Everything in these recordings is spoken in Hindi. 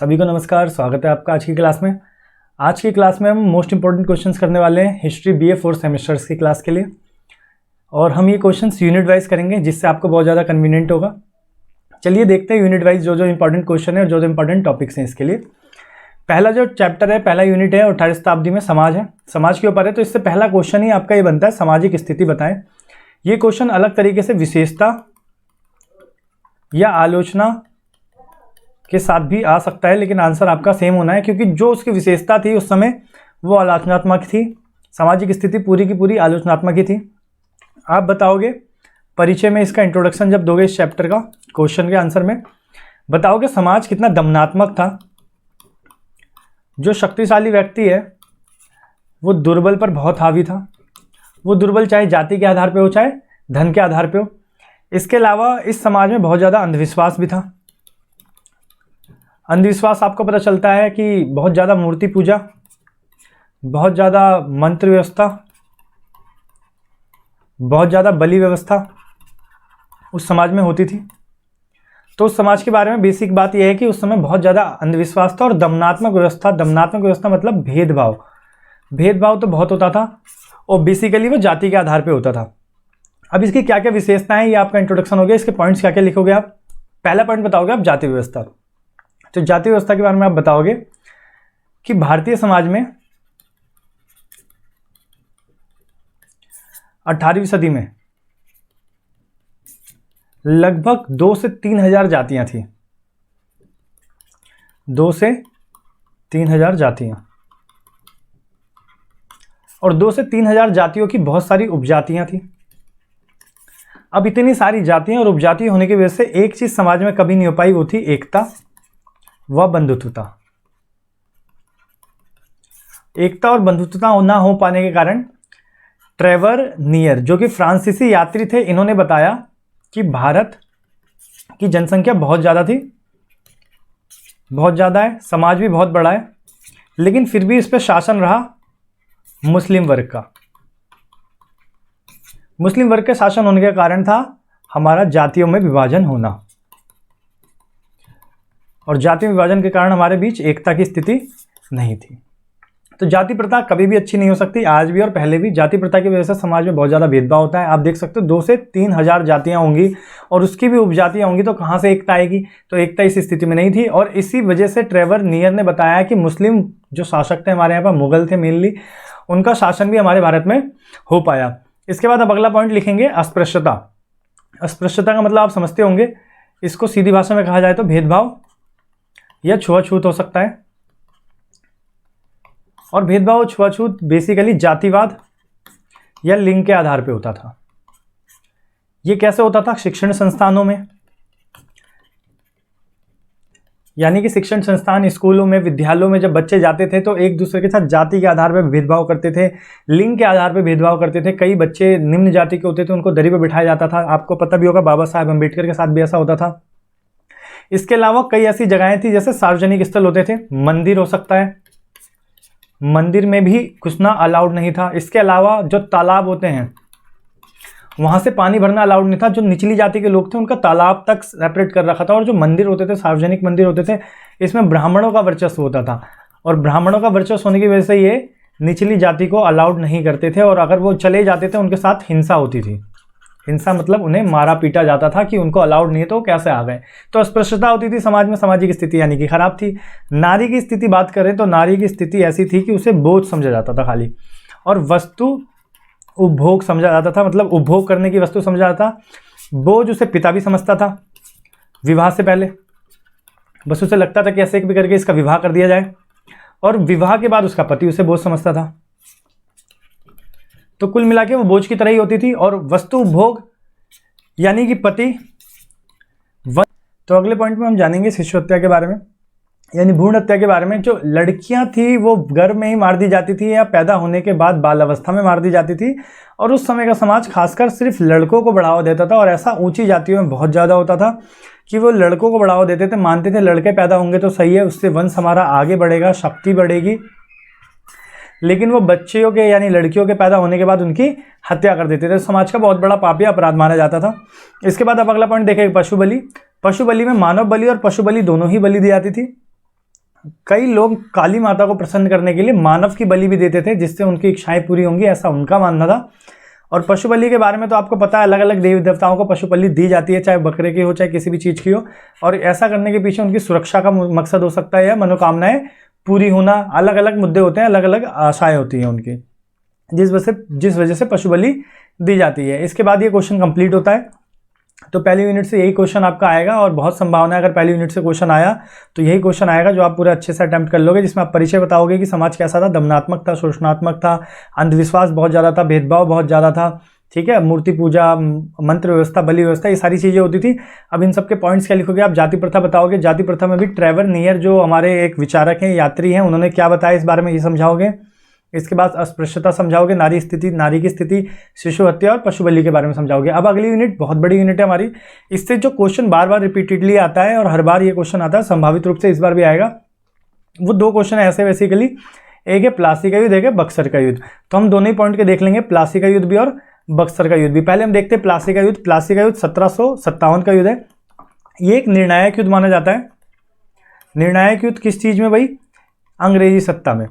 सभी को नमस्कार, स्वागत है आपका आज की क्लास में। आज की क्लास में हम मोस्ट इंपॉर्टेंट क्वेश्चंस करने वाले हैं हिस्ट्री बीए 4 सेमेस्टर्स की क्लास के लिए, और हम ये क्वेश्चंस यूनिट वाइज करेंगे जिससे आपको बहुत ज़्यादा कन्वीनियंट होगा। चलिए देखते हैं यूनिट वाइज जो जो इंपॉर्टेंट क्वेश्चन है और जो जो इंपॉर्टेंट टॉपिक्स हैं इसके लिए। पहला जो चैप्टर है, पहला यूनिट है 18वीं शताब्दी में समाज है, समाज के ऊपर है। तो इससे पहला क्वेश्चन ही आपका ये बनता है, सामाजिक स्थिति बताएं। ये क्वेश्चन अलग तरीके से विशेषता या आलोचना के साथ भी आ सकता है, लेकिन आंसर आपका सेम होना है, क्योंकि जो उसकी विशेषता थी उस समय वो आलोचनात्मक थी। सामाजिक स्थिति पूरी की पूरी आलोचनात्मक ही थी। आप बताओगे परिचय में, इसका इंट्रोडक्शन जब दोगे इस चैप्टर का, क्वेश्चन के आंसर में बताओगे समाज कितना दमनात्मक था। जो शक्तिशाली व्यक्ति है वो दुर्बल पर बहुत हावी था। वो दुर्बल चाहे जाति के आधार पे हो चाहे धन के आधार पे हो। इसके अलावा इस समाज में बहुत ज़्यादा अंधविश्वास भी था। अंधविश्वास आपको पता चलता है कि बहुत ज़्यादा मूर्ति पूजा, बहुत ज़्यादा मंत्र व्यवस्था, बहुत ज़्यादा बलि व्यवस्था उस समाज में होती थी। तो उस समाज के बारे में बेसिक बात यह है कि उस समय बहुत ज़्यादा अंधविश्वास था और दमनात्मक व्यवस्था। दमनात्मक व्यवस्था मतलब भेदभाव। भेदभाव तो बहुत होता था और बेसिकली वो जाति के आधार पे होता था। अब इसकी क्या क्या विशेषताएं, ये आपका इंट्रोडक्शन हो गया। इसके पॉइंट्स क्या क्या लिखोगे आप? पहला पॉइंट बताओगे आप जाति व्यवस्था। तो जाति व्यवस्था के बारे में आप बताओगे कि भारतीय समाज में 18वीं सदी में लगभग 2 से 3 हजार जातियां थी। 2 से 3 हजार जातियां, और 2 से 3 हजार जातियों की बहुत सारी उपजातियां थी। अब इतनी सारी जातियां और उपजाति होने की वजह से एक चीज समाज में कभी नहीं हो पाई, वो थी एकता व बंधुत्वता। एकता और बंधुत्वता ना हो पाने के कारण ट्रेवर नियर, जो कि फ्रांसीसी यात्री थे, इन्होंने बताया कि भारत की जनसंख्या बहुत ज़्यादा थी, बहुत ज़्यादा है, समाज भी बहुत बड़ा है, लेकिन फिर भी इस पर शासन रहा मुस्लिम वर्ग का। मुस्लिम वर्ग के शासन होने के कारण था हमारा जातियों में विभाजन होना, और जाति विभाजन के कारण हमारे बीच एकता की स्थिति नहीं थी। तो जाति प्रथा कभी भी अच्छी नहीं हो सकती, आज भी और पहले भी। जाति प्रथा की वजह से समाज में बहुत ज़्यादा भेदभाव होता है। आप देख सकते हो 2 से 3 हजार जातियाँ होंगी और उसकी भी उपजातियाँ होंगी, तो कहाँ से एकता आएगी? तो एकता इस स्थिति में नहीं थी, और इसी वजह से ट्रेवर नियर ने बताया कि मुस्लिम जो शासक थे हमारे यहाँ पर, मुगल थे मेनली, उनका शासन भी हमारे भारत में हो पाया। इसके बाद अब अगला पॉइंट लिखेंगे अस्पृश्यता। अस्पृश्यता का मतलब आप समझते होंगे, इसको सीधी भाषा में कहा जाए तो भेदभाव या छुआछूत हो सकता है। और भेदभाव और छुआछूत बेसिकली जातिवाद या लिंग के आधार पे होता था। ये कैसे होता था? शिक्षण संस्थानों में, यानी कि शिक्षण संस्थान, स्कूलों में, विद्यालयों में जब बच्चे जाते थे तो एक दूसरे के साथ जाति के आधार पर भेदभाव करते थे, लिंग के आधार पर भेदभाव करते थे। कई बच्चे निम्न जाति के होते थे, उनको दरी पर बिठाया जाता था। आपको पता भी होगा बाबा साहेब अम्बेडकर के साथ भी ऐसा होता था। इसके अलावा कई ऐसी जगहें थी जैसे सार्वजनिक स्थल होते थे, मंदिर हो सकता है, मंदिर में भी घुसना अलाउड नहीं था। इसके अलावा जो तालाब होते हैं वहां से पानी भरना अलाउड नहीं था। जो निचली जाति के लोग थे उनका तालाब तक सेपरेट कर रखा था। और जो मंदिर होते थे, सार्वजनिक मंदिर होते थे, इसमें ब्राह्मणों का वर्चस्व होता था, और ब्राह्मणों का वर्चस्व होने की वजह से ये निचली जाति को अलाउड नहीं करते थे, और अगर वो चले जाते थे उनके साथ हिंसा होती थी। हिंसा मतलब उन्हें मारा पीटा जाता था कि उनको अलाउड नहीं है तो वो कैसे आ गए। तो अस्पृश्यता होती थी समाज में। सामाजिक स्थिति यानी कि खराब थी। नारी की स्थिति बात करें तो नारी की स्थिति ऐसी थी कि उसे बोझ समझा जाता था खाली, और वस्तु उपभोग समझा जाता था, मतलब उपभोग करने की वस्तु समझा जाता था। बोझ उसे पिता भी समझता था विवाह से पहले, बस उसे लगता था कि ऐसे भी करके इसका विवाह कर दिया जाए, और विवाह के बाद उसका पति उसे बोझ समझता था। तो कुल मिला के वो बोझ की तरह ही होती थी। और वस्तु उपभोग यानी कि पति। तो अगले पॉइंट में हम जानेंगे शिशु हत्या के बारे में, यानी भ्रूण हत्या के बारे में। जो लड़कियां थी वो गर्भ में ही मार दी जाती थी या पैदा होने के बाद बाल अवस्था में मार दी जाती थी, और उस समय का समाज खासकर सिर्फ लड़कों को बढ़ावा देता था। और ऐसा ऊंची जातियों में बहुत ज़्यादा होता था कि वो लड़कों को बढ़ावा देते थे, मानते थे लड़के पैदा होंगे तो सही है, उससे वंश हमारा आगे बढ़ेगा, शक्ति बढ़ेगी। लेकिन वो बच्चियों के यानी लड़कियों के पैदा होने के बाद उनकी हत्या कर देते थे। समाज का बहुत बड़ा पापी अपराध माना जाता था। इसके बाद अब अगला पॉइंट देखेंगे, पशु बलि। पशु बलि में मानव बलि और पशु बलि दोनों ही बलि दी जाती थी। कई लोग काली माता को प्रसन्न करने के लिए मानव की बलि भी देते थे, जिससे उनकी इच्छाएं पूरी होंगी, ऐसा उनका मानना था। और पशु बलि के बारे में तो आपको पता है, अलग अलग देवी देवताओं को पशु बलि दी जाती है, चाहे बकरे की हो चाहे किसी भी चीज़ की हो। और ऐसा करने के पीछे उनकी सुरक्षा का मकसद हो सकता है या मनोकामनाएं पूरी होना, अलग अलग मुद्दे होते हैं, अलग अलग आशाएं होती हैं उनकी, जिस वजह से पशु बलि दी जाती है। इसके बाद ये क्वेश्चन कंप्लीट होता है। तो पहली यूनिट से यही क्वेश्चन आपका आएगा और बहुत संभावना है अगर पहली यूनिट से क्वेश्चन आया तो यही क्वेश्चन आएगा जो आप पूरे अच्छे से अटेम्प्ट कर लोगे, जिसमें आप परिचय बताओगे कि समाज कैसा था, दमनात्मक था, शोषणात्मक था, अंधविश्वास बहुत ज़्यादा था, भेदभाव बहुत ज़्यादा था, ठीक है, मूर्ति पूजा, मंत्र व्यवस्था, बलि व्यवस्था, ये सारी चीज़ें होती थी। अब इन सब के पॉइंट्स क्या लिखोगे आप? जाति प्रथा बताओगे। जाति प्रथा में भी ट्रेवर नियर जो हमारे एक विचारक हैं, यात्री हैं, उन्होंने क्या बताया इस बारे में, ये समझाओगे। इसके बाद अस्पृश्यता समझाओगे, नारी स्थिति, नारी की स्थिति, शिशु हत्या और पशु बलि के बारे में समझाओगे। अब अगली यूनिट बहुत बड़ी यूनिट है हमारी, इससे जो क्वेश्चन बार बार रिपीटेडली आता है और हर बार ये क्वेश्चन आता है, संभावित रूप से इस बार भी आएगा, वो दो क्वेश्चन ऐसे बेसिकली, एक है प्लासी का युद्ध, एक है बक्सर का युद्ध। तो हम दोनों ही पॉइंट के देख लेंगे, प्लासी का युद्ध भी और बक्सर का युद्ध भी। पहले हम देखते हैं प्लासी का युद्ध। प्लासी का युद्ध 1757 का युद्ध है। ये एक निर्णायक युद्ध माना जाता है। निर्णायक युद्ध किस चीज़ में भाई? अंग्रेजी सत्ता में,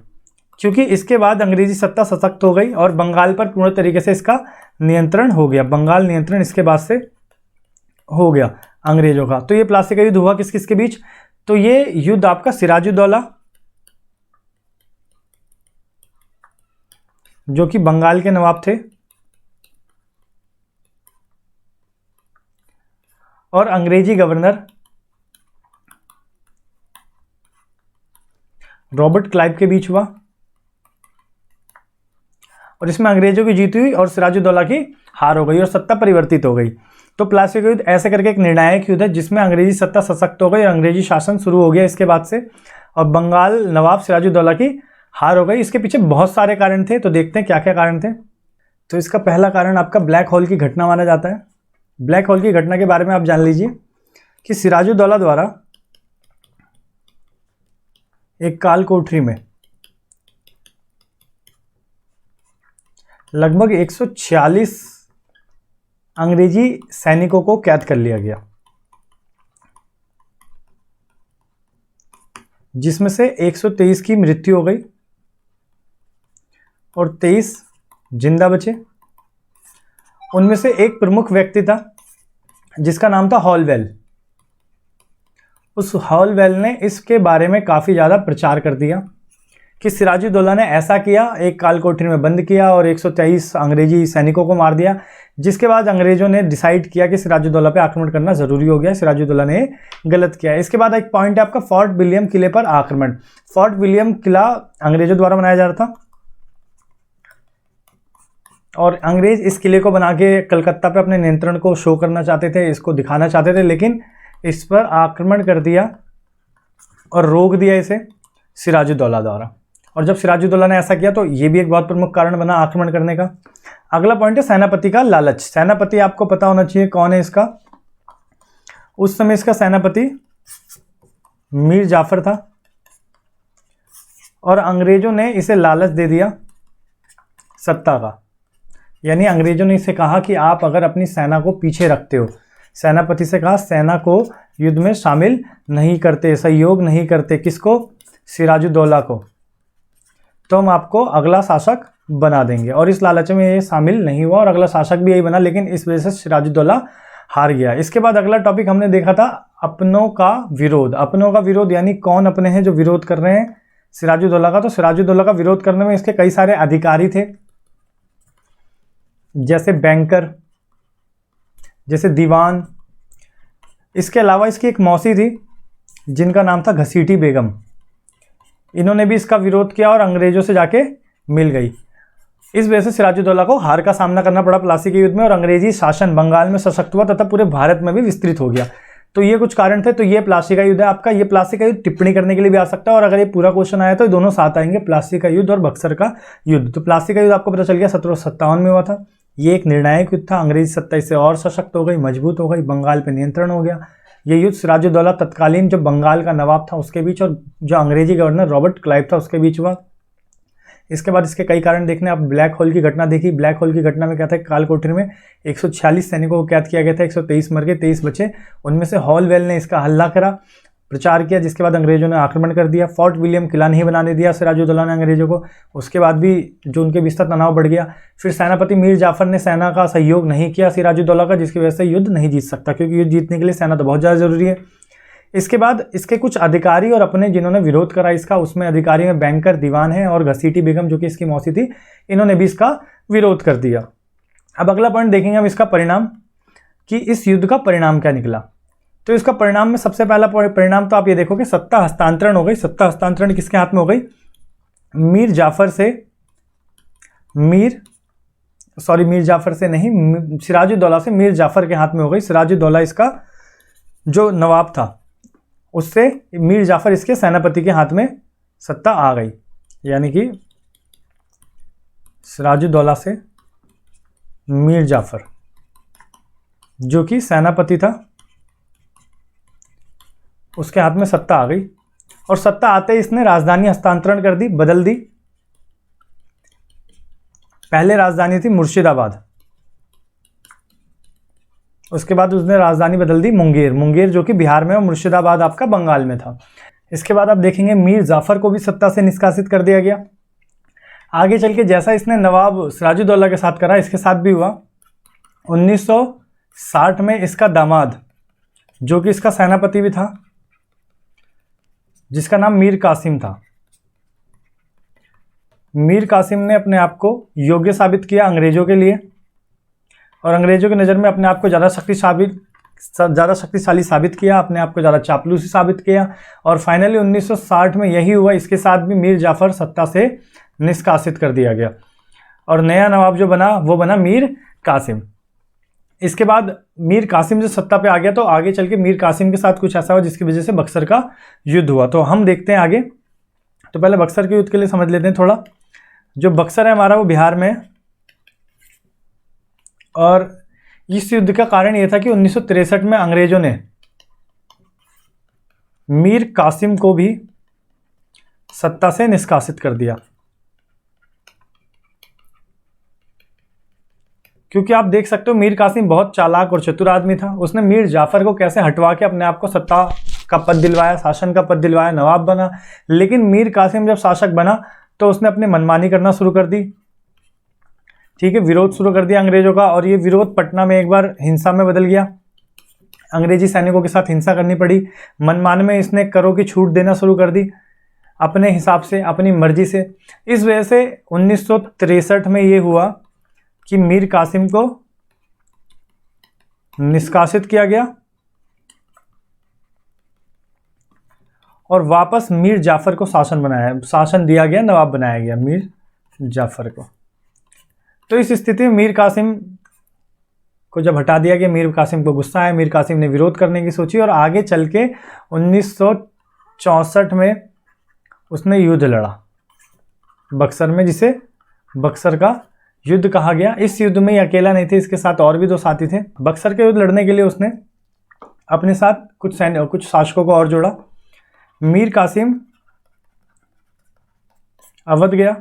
क्योंकि इसके बाद अंग्रेजी सत्ता सशक्त हो गई और बंगाल पर पूर्ण तरीके से इसका नियंत्रण हो गया। बंगाल नियंत्रण इसके बाद से हो गया अंग्रेजों का। तो ये प्लासी का युद्ध हुआ किस किस के बीच? तो ये युद्ध आपका सिराजुद्दौला, जो कि बंगाल के नवाब थे, और अंग्रेजी गवर्नर रॉबर्ट क्लाइव के बीच हुआ। और इसमें अंग्रेजों की जीत हुई और सिराजुद्दौला की हार हो गई और सत्ता परिवर्तित हो गई। तो प्लासी का युद्ध ऐसे करके एक निर्णायक युद्ध है जिसमें अंग्रेजी सत्ता सशक्त हो गई और अंग्रेजी शासन शुरू हो गया इसके बाद से, और बंगाल नवाब सिराजुद्दौला की हार हो गई। इसके पीछे बहुत सारे कारण थे, तो देखते हैं क्या क्या कारण थे। तो इसका पहला कारण आपका ब्लैक होल की घटना माना जाता है। ब्लैक होल की घटना के बारे में आप जान लीजिए कि सिराजुद्दौला द्वारा एक काल कोठरी में लगभग 146 अंग्रेजी सैनिकों को कैद कर लिया गया, जिसमें से 123 की मृत्यु हो गई और 23 जिंदा बचे। उनमें से एक प्रमुख व्यक्ति था जिसका नाम था हॉलवेल। उस हॉलवेल ने इसके बारे में काफ़ी ज़्यादा प्रचार कर दिया कि सिराजुद्दौला ने ऐसा किया, एक काल कोठरी में बंद किया और 123 अंग्रेजी सैनिकों को मार दिया, जिसके बाद अंग्रेजों ने डिसाइड किया कि सिराजुद्दौला पे आक्रमण करना ज़रूरी हो गया। सिराजुद्दौला ने गलत किया। इसके बाद एक पॉइंट है आपका फोर्ट विलियम किले पर आक्रमण। फोर्ट विलियम किला अंग्रेजों द्वारा बनाया जा रहा था और अंग्रेज इस किले को बना के कलकत्ता पे अपने नियंत्रण को शो करना चाहते थे, इसको दिखाना चाहते थे, लेकिन इस पर आक्रमण कर दिया और रोक दिया इसे सिराजुद्दौला द्वारा। और जब सिराजुद्दौला ने ऐसा किया तो ये भी एक बहुत प्रमुख कारण बना आक्रमण करने का। अगला पॉइंट है सेनापति का लालच। सेनापति आपको पता होना चाहिए कौन है इसका। उस समय इसका सेनापति मीर जाफर था और अंग्रेजों ने इसे लालच दे दिया सत्ता का। यानी अंग्रेजों ने इसे कहा कि आप अगर अपनी सेना को पीछे रखते हो, सेनापति से कहा सेना को युद्ध में शामिल नहीं करते, सहयोग नहीं करते, किसको? सिराजुद्दौला को, तो हम आपको अगला शासक बना देंगे। और इस लालच में ये शामिल नहीं हुआ और अगला शासक भी यही बना, लेकिन इस वजह से सिराजुद्दौला हार गया। इसके बाद अगला टॉपिक हमने देखा था अपनों का विरोध। अपनों का विरोध यानी कौन अपने हैं जो विरोध कर रहे हैं सिराजुद्दौला का। तो सिराजुद्दौला का विरोध करने में इसके कई सारे अधिकारी थे, जैसे बैंकर, जैसे दीवान। इसके अलावा इसकी एक मौसी थी जिनका नाम था घसीटी बेगम। इन्होंने भी इसका विरोध किया और अंग्रेजों से जाके मिल गई। इस वजह से सिराजुद्दौला को हार का सामना करना पड़ा प्लासी के युद्ध में और अंग्रेजी शासन बंगाल में सशक्त हुआ तथा पूरे भारत में भी विस्तृत हो गया। तो ये कुछ कारण थे। तो ये प्लासी का युद्ध है आपका। ये प्लासी का युद्ध टिप्पणी करने के लिए भी आ सकता है और अगर ये पूरा क्वेश्चन आया तो ये दोनों साथ आएंगे, प्लासी का युद्ध और बक्सर का युद्ध। तो प्लासी का युद्ध आपको पता चल गया 1757 में हुआ था। ये एक निर्णायक युद्ध था। अंग्रेजी सत्ता इससे और सशक्त हो गई, मजबूत हो गई, बंगाल पे नियंत्रण हो गया। ये युद्ध सिराजुद्दौला तत्कालीन जो बंगाल का नवाब था उसके बीच और जो अंग्रेजी गवर्नर रॉबर्ट क्लाइव था उसके बीच हुआ। इसके बाद इसके कई कारण देखने, आप ब्लैक होल की घटना देखी। ब्लैक होल की घटना में क्या था, काल कोठरी में 146 सैनिकों को कैद किया गया था, 123 मर गए, 23 बचे। उनमें से हॉलवेल ने इसका हल्ला करा प्रचार किया, जिसके बाद अंग्रेजों ने आक्रमण कर दिया। फोर्ट विलियम किला नहीं बनाने दिया सिराजुद्दौला ने अंग्रेजों को, उसके बाद भी जो उनके बीच तनाव बढ़ गया। फिर सेनापति मीर जाफर ने सेना का सहयोग नहीं किया सिराजुद्दौला का, जिसकी वजह से युद्ध नहीं जीत सकता, क्योंकि युद्ध जीतने के लिए सेना तो बहुत ज़्यादा जरूरी है। इसके बाद इसके कुछ अधिकारी और अपने जिन्होंने विरोध करा इसका, उसमें अधिकारी में बैंकर दीवान है और घसीटी बेगम जो कि इसकी मौसी थी, इन्होंने भी इसका विरोध कर दिया। अब अगला पॉइंट देखेंगे हम इसका परिणाम, कि इस युद्ध का परिणाम क्या निकला। तो इसका परिणाम में सबसे पहला परिणाम तो आप ये देखोगे, सत्ता हस्तांतरण हो गई। सत्ता हस्तांतरण किसके हाथ में हो गई? मीर जाफर से नहीं, सिराजुद्दौला से मीर जाफर के हाथ में हो गई। सिराजुद्दौला इसका जो नवाब था, उससे मीर जाफर इसके सेनापति के हाथ में सत्ता आ गई, यानी कि सिराजुद्दौला से मीर जाफर जो कि सेनापति था, उसके हाथ में सत्ता आ गई। और सत्ता आते ही इसने राजधानी हस्तांतरण कर दी, बदल दी। पहले राजधानी थी मुर्शिदाबाद, उसके बाद उसने राजधानी बदल दी मुंगेर जो कि बिहार में, और मुर्शिदाबाद आपका बंगाल में था। इसके बाद आप देखेंगे मीर जाफर को भी सत्ता से निष्कासित कर दिया गया। आगे चल के जैसा इसने नवाब सिराजुद्दौला के साथ करा, इसके साथ भी हुआ। 1960 में इसका दामाद जो कि इसका सेनापति भी था, जिसका नाम मीर कासिम था, मीर कासिम ने अपने आप को योग्य साबित किया अंग्रेजों के लिए, और अंग्रेजों की नज़र में अपने आप को ज़्यादा शक्तिशाली साबित किया, अपने आप को ज़्यादा चापलूसी साबित किया। और फाइनली 1960 में यही हुआ, इसके साथ भी मीर जाफर सत्ता से निष्कासित कर दिया गया, और नया नवाब जो बना वो बना मीर कासिम। इसके बाद मीर कासिम जो सत्ता पे आ गया, तो आगे चल के मीर कासिम के साथ कुछ ऐसा हुआ जिसकी वजह से बक्सर का युद्ध हुआ। तो हम देखते हैं आगे। तो पहले बक्सर के युद्ध के लिए समझ लेते हैं थोड़ा। जो बक्सर है हमारा वो बिहार में है, और इस युद्ध का कारण यह था कि 1963 में अंग्रेजों ने मीर कासिम को भी सत्ता से निष्कासित कर दिया। क्योंकि आप देख सकते हो मीर कासिम बहुत चालाक और चतुर आदमी था। उसने मीर जाफर को कैसे हटवा के अपने आप को सत्ता का पद दिलवाया, शासन का पद दिलवाया, नवाब बना। लेकिन मीर कासिम जब शासक बना तो उसने अपनी मनमानी करना शुरू कर दी, ठीक है, विरोध शुरू कर दिया अंग्रेजों का। और ये विरोध पटना में एक बार हिंसा में बदल गया, अंग्रेजी सैनिकों के साथ हिंसा करनी पड़ी। मनमाने में इसने करों की छूट देना शुरू कर दी अपने हिसाब से, अपनी मर्जी से। इस वजह से 1963 में ये हुआ कि मीर कासिम को निष्कासित किया गया और वापस मीर जाफर को शासन दिया गया, नवाब बनाया गया मीर जाफर को। तो इस स्थिति में मीर कासिम को जब हटा दिया गया, मीर कासिम को गुस्सा आया, मीर कासिम ने विरोध करने की सोची, और आगे चल के 1964 में उसने युद्ध लड़ा बक्सर में, जिसे बक्सर का युद्ध कहा गया। इस युद्ध में ये अकेला नहीं थे, इसके साथ और भी 2 साथी थे। बक्सर के युद्ध लड़ने के लिए उसने अपने साथ कुछ शासकों को और जोड़ा। मीर कासिम अवध गया,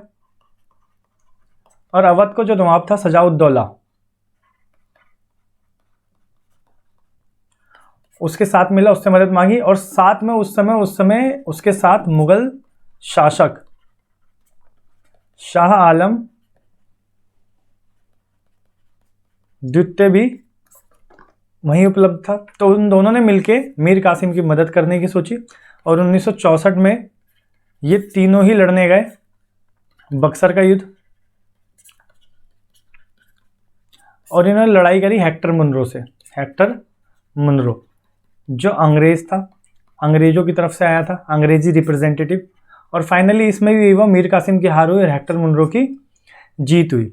और अवध को जो नवाब था सजाउद्दौला, उसके साथ मिला, उससे मदद मांगी। और साथ में उस समय उसके साथ मुगल शासक शाह आलम द्वितीय भी वहीं उपलब्ध था। तो उन दोनों ने मिलके मीर कासिम की मदद करने की सोची, और 1964 में ये तीनों ही लड़ने गए बक्सर का युद्ध, और इन्होंने लड़ाई करी हेक्टर मुनरो से। हेक्टर मुनरो जो अंग्रेज था, अंग्रेजों की तरफ से आया था, अंग्रेजी रिप्रेजेंटेटिव। और फाइनली इसमें भी वो मीर कासिम की हार हुई और हेक्टर मुनरो की जीत हुई।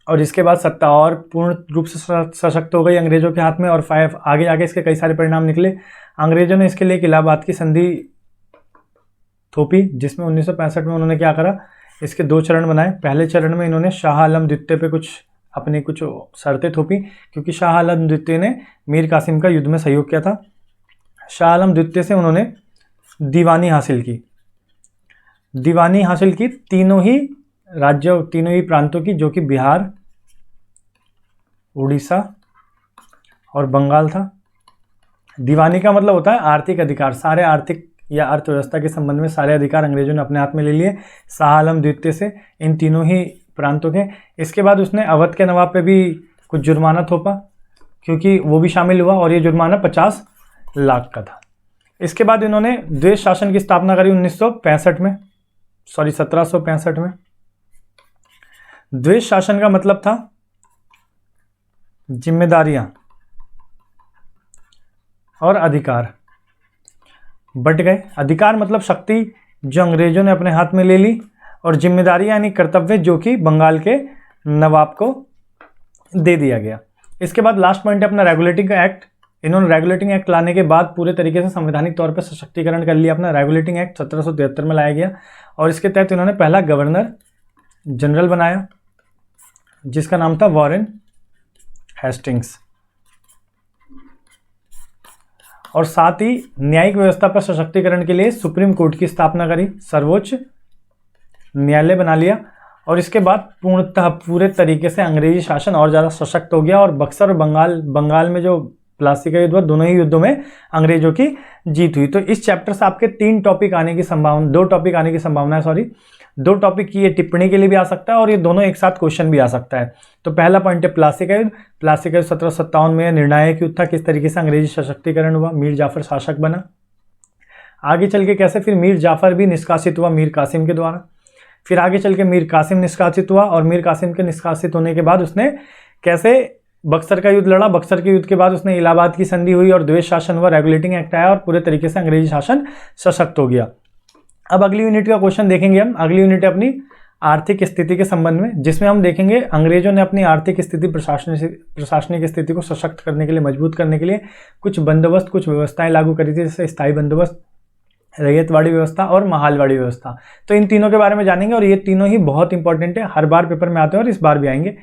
और इसके बाद सत्ता और पूर्ण रूप से सशक्त हो गई अंग्रेजों के हाथ में। और आगे इसके कई सारे परिणाम निकले। अंग्रेजों ने इसके लिए एक इलाहाबाद की संधि थोपी, जिसमें 1965 में उन्होंने क्या करा, इसके 2 चरण बनाए। पहले चरण में इन्होंने शाह आलम द्वितीय पे कुछ शर्तें थोपी, क्योंकि शाह आलम द्वितीय ने मीर कासिम का युद्ध में सहयोग किया था। शाह आलम द्वितीय से उन्होंने दीवानी हासिल की तीनों ही राज्यों, तीनों ही प्रांतों की, जो कि बिहार, उड़ीसा और बंगाल था, दीवानी का मतलब होता है आर्थिक अधिकार, सारे आर्थिक या अर्थव्यवस्था के संबंध में सारे अधिकार अंग्रेजों ने अपने हाथ में ले लिए शाह आलम द्वितीय से, इन तीनों ही प्रांतों के। इसके बाद उसने अवध के नवाब पे भी कुछ जुर्माना थोपा, क्योंककि वो भी शामिल हुआ, और ये जुर्माना 50 लाख का था। इसके बाद इन्होंने द्वेष शासन की स्थापना करी 1765 में। द्वेष शासन का मतलब था जिम्मेदारियां और अधिकार बट गए। अधिकार मतलब शक्ति जो अंग्रेजों ने अपने हाथ में ले ली, और जिम्मेदारी यानी कर्तव्य जो कि बंगाल के नवाब को दे दिया गया। इसके बाद लास्ट पॉइंट है अपना रेगुलेटिंग एक्ट। इन्होंने रेगुलेटिंग एक्ट लाने के बाद पूरे तरीके से संवैधानिक तौर पर सशक्तिकरण कर लिया अपना। रेगुलेटिंग एक्ट 1773 में लाया गया, और इसके तहत इन्होंने पहला गवर्नर जनरल बनाया जिसका नाम था वॉरेन हेस्टिंग्स, और साथ ही न्यायिक व्यवस्था पर सशक्तिकरण के लिए सुप्रीम कोर्ट की स्थापना करी, सर्वोच्च न्यायालय बना लिया। और इसके बाद पूर्णतः पूरे तरीके से अंग्रेजी शासन और ज़्यादा सशक्त हो गया, और बक्सर और बंगाल में जो प्लासी का युद्ध हुआ, दोनों ही युद्धों में अंग्रेजों की जीत हुई। तो इस चैप्टर से आपके 2 टॉपिक आने की संभावना है। 2 टॉपिक की ये टिप्पणी के लिए भी आ सकता है, और ये दोनों एक साथ क्वेश्चन भी आ सकता है। तो पहला पॉइंट है प्लासी का युद्ध। 1757 में निर्णायक युद्ध था, किस तरीके से अंग्रेजी सशक्तिकरण हुआ, मीर जाफर शासक बना। आगे चल के कैसे फिर मीर जाफर भी निष्कासित हुआ मीर कासिम के द्वारा। फिर आगे चल के मीर कासिम निष्कासित हुआ, और मीर कासिम के निष्कासित होने के बाद उसने कैसे बक्सर का युद्ध लड़ा। बक्सर के युद्ध के बाद उसने इलाहाबाद की संधि हुई और द्वेष शासन हुआ, रेगुलेटिंग एक्ट आया, और पूरे तरीके से अंग्रेजी शासन सशक्त हो गया। अब अगली यूनिट का क्वेश्चन देखेंगे हम। अगली यूनिट है अपनी आर्थिक स्थिति के संबंध में, जिसमें हम देखेंगे अंग्रेजों ने अपनी आर्थिक स्थिति, प्रशासनिक स्थिति को सशक्त करने के लिए, मजबूत करने के लिए कुछ बंदोबस्त, कुछ व्यवस्थाएं लागू करी थी, जैसे स्थायी बंदोबस्त, रैयतवाड़ी व्यवस्था और महालवाड़ी व्यवस्था। तो इन तीनों के बारे में जानेंगे, और ये तीनों ही बहुत इंपॉर्टेंट है, हर बार पेपर में आते हैं और इस बार भी आएंगे।